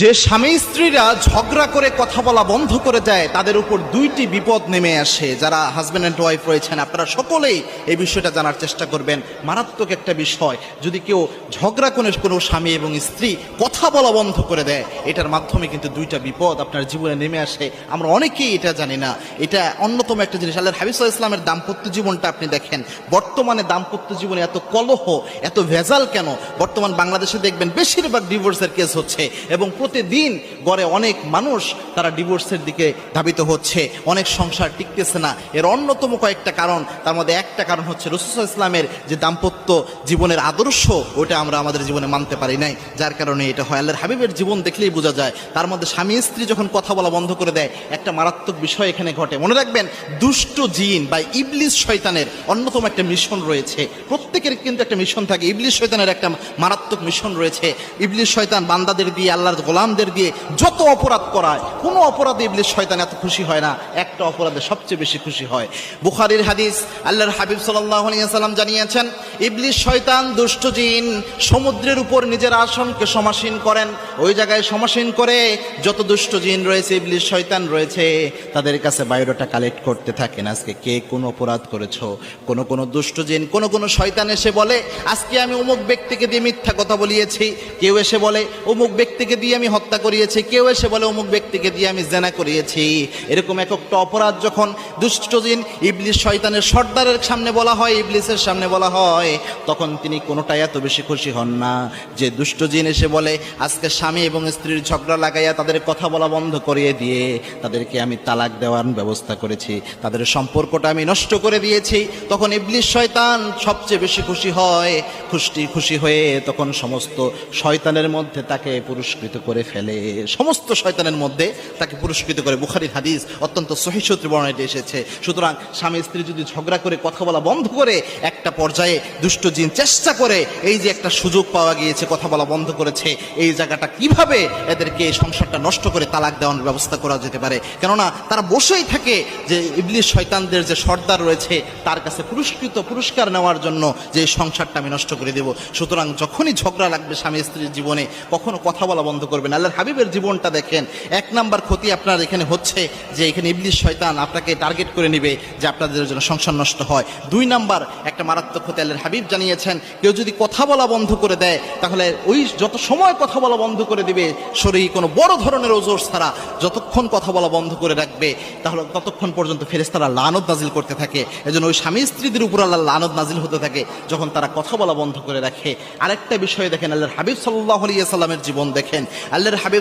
যে স্বামী স্ত্রীরা ঝগড়া করে কথা বলা বন্ধ করে দেয় তাদের উপর দুইটি বিপদ নেমে আসে। যারা হাজব্যান্ড অ্যান্ড ওয়াইফ রয়েছেন আপনারা সকলেই এই বিষয়টা জানার চেষ্টা করবেন। মারাত্মক একটা বিষয়, যদি কেউ ঝগড়া করে কোনো স্বামী এবং স্ত্রী কথা বলা বন্ধ করে দেয়, এটার মাধ্যমে কিন্তু দুইটা বিপদ আপনার জীবনে নেমে আসে। আমরা অনেকেই এটা জানি না। এটা অন্যতম একটা জিনিস। আল্লাহর হাবিব সাল্লাল্লাহু আলাইহি ওয়াসাল্লামের দাম্পত্য জীবনটা আপনি দেখেন, বর্তমানে দাম্পত্য জীবনে এত কলহ, এত ভেজাল কেন? বর্তমান বাংলাদেশে দেখবেন বেশিরভাগ ডিভোর্সের কেস হচ্ছে এবং প্রতিদিন গড়ে অনেক মানুষ তারা ডিভোর্সের দিকে ধাবিত হচ্ছে, অনেক সংসার টিকতেছে না। এর অন্যতম কয়েকটা কারণ, তার মধ্যে একটা কারণ হচ্ছে রাসূল সাল্লাল্লাহু আলাইহি ওয়াসাল্লামের যে দাম্পত্য জীবনের আদর্শ, ওটা আমরা আমাদের জীবনে মানতে পারি নাই, যার কারণে এটা হয়। আল্লাহর হাবিবের জীবন দেখলেই বোঝা যায়। তার মধ্যে স্বামী স্ত্রী যখন কথা বলা বন্ধ করে দেয়, একটা মারাত্মক বিষয় এখানে ঘটে। মনে রাখবেন, দুষ্ট জিন বা ইবলিস শয়তানের অন্যতম একটা মিশন রয়েছে। প্রত্যেকের কিন্তু একটা মিশন থাকে। ইবলিস শয়তানের একটা মারাত্মক মিশন রয়েছে। ইবলিস শয়তান বান্দাদের দিয়ে, আল্লাহর গোলামদের দিয়ে যত অপরাধ করায়, কোনো অপরাধে ইবলিস শয়তান এত খুশি হয় না, একটা অপরাধে সবচেয়ে বেশি খুশি হয়। বুখারীর হাদিস, আল্লাহর হাবিব সাল্লাল্লাহু আলাইহি ওয়াসাল্লাম জানিয়েছেন, ইবলিস শয়তান দুষ্ট জিন সমুদ্রের উপর নিজের আসনকে সমাসীন করেন। ওই জায়গায় সমাসীন করে যত দুষ্ট জিন রয়েছে, ইবলিস শয়তান রয়েছে, তাদের কাছে বায়োডাটা কালেক্ট করতে থাকেন। আজকে কে কোন অপরাধ করেছো? কোন দুষ্ট জিন, কোন শয়তান এসে বলে, আজকে আমি অমুক ব্যক্তিকে দিয়ে মিথ্যা কথা বলিয়েছি। কেউ এসে বলে, অমুক ব্যক্তিকে দিয়ে আমি হত্যা করিয়েছি। কেউ এসে বলে, অমুক ব্যক্তিকে দিয়ে আমি জেনা করিয়েছি। এরকম এক একটা অপরাধ যখন দুষ্ট জিন ইবলিস শয়তানের সর্দারের সামনে বলা হয়, ইবলিসের সামনে বলা হয়, তখন তিনি কোনোটাই এত বেশি খুশি হন না। যে দুষ্ট জিন এসে বলে, আজকে স্বামী এবং স্ত্রীর ঝগড়া লাগাইয়া তাদের কথা বলা বন্ধ করিয়ে দিয়ে তাদেরকে আমি তালাক দেওয়ার ব্যবস্থা করেছি, তাদের সম্পর্কটা আমি নষ্ট করে দিয়েছি, তখন ইবলিস শয়তান সবচেয়ে বেশি খুশি হয়। খুশি হয়ে তখন সমস্ত শয়তানের মধ্যে তাকে পুরস্কৃত করে ফেলে, সমস্ত শয়তানের মধ্যে তাকে পুরস্কৃত করে। বুখারীর হাদিস, অত্যন্ত সহিহ সূত্রে বর্ণনা এসেছে। সুতরাং স্বামী স্ত্রী যদি ঝগড়া করে কথা বলা বন্ধ করে, একটা পর্যায়ে দুষ্ট জিন চেষ্টা করে, এই যে একটা সুযোগ পাওয়া গিয়েছে, কথা বলা বন্ধ করেছে, এই জায়গাটা কিভাবে এদেরকে এই সংসারটা নষ্ট করে তালাক দেওয়ার ব্যবস্থা করা যেতে পারে। কেননা তারা বসেই থাকে যে ইবলিস শয়তানদের যে সর্দার রয়েছে তার কাছে পুরস্কার নেওয়ার জন্য, যে এই সংসারটা আমি নষ্ট করে দেব। সুতরাং যখনই ঝগড়া লাগবে স্বামী স্ত্রীর জীবনে, কখনো কথা বলা বন্ধ করবেন। আল্লাহর হাবিবের জীবনটা দেখেন। এক নাম্বার ক্ষতি আপনার এখানে হচ্ছে যে এখানে ইবলিস শয়তান আপনাকে টার্গেট করে নেবে যে আপনাদের জন্য সংসার নষ্ট হয়। দুই নাম্বার একটা মারাত্মক ক্ষতি আল্লাহর হাবিব জানিয়েছেন, কেউ যদি কথা বলা বন্ধ করে দেয়, তাহলে ওই যত সময় কথা বলা বন্ধ করে দিবে, শরীরে কোনো বড় ধরনের ওজর ছাড়া যতক্ষণ কথা বলা বন্ধ করে রাখবে, তাহলে ততক্ষণ পর্যন্ত ফেরেশতারা লানত নাজিল করতে থাকে। এজন্য ওই স্বামী স্ত্রীদের উপর আল্লাহ লানত নাজিল হতে থাকে যখন তারা কথা বলা বন্ধ করে রাখে। আরেকটা বিষয় দেখেন, আল্লাহর হাবিব সাল্লাল্লাহু আলাইহি ওয়াসাল্লামের জীবন দেখেন। আল্লাহর হাবিব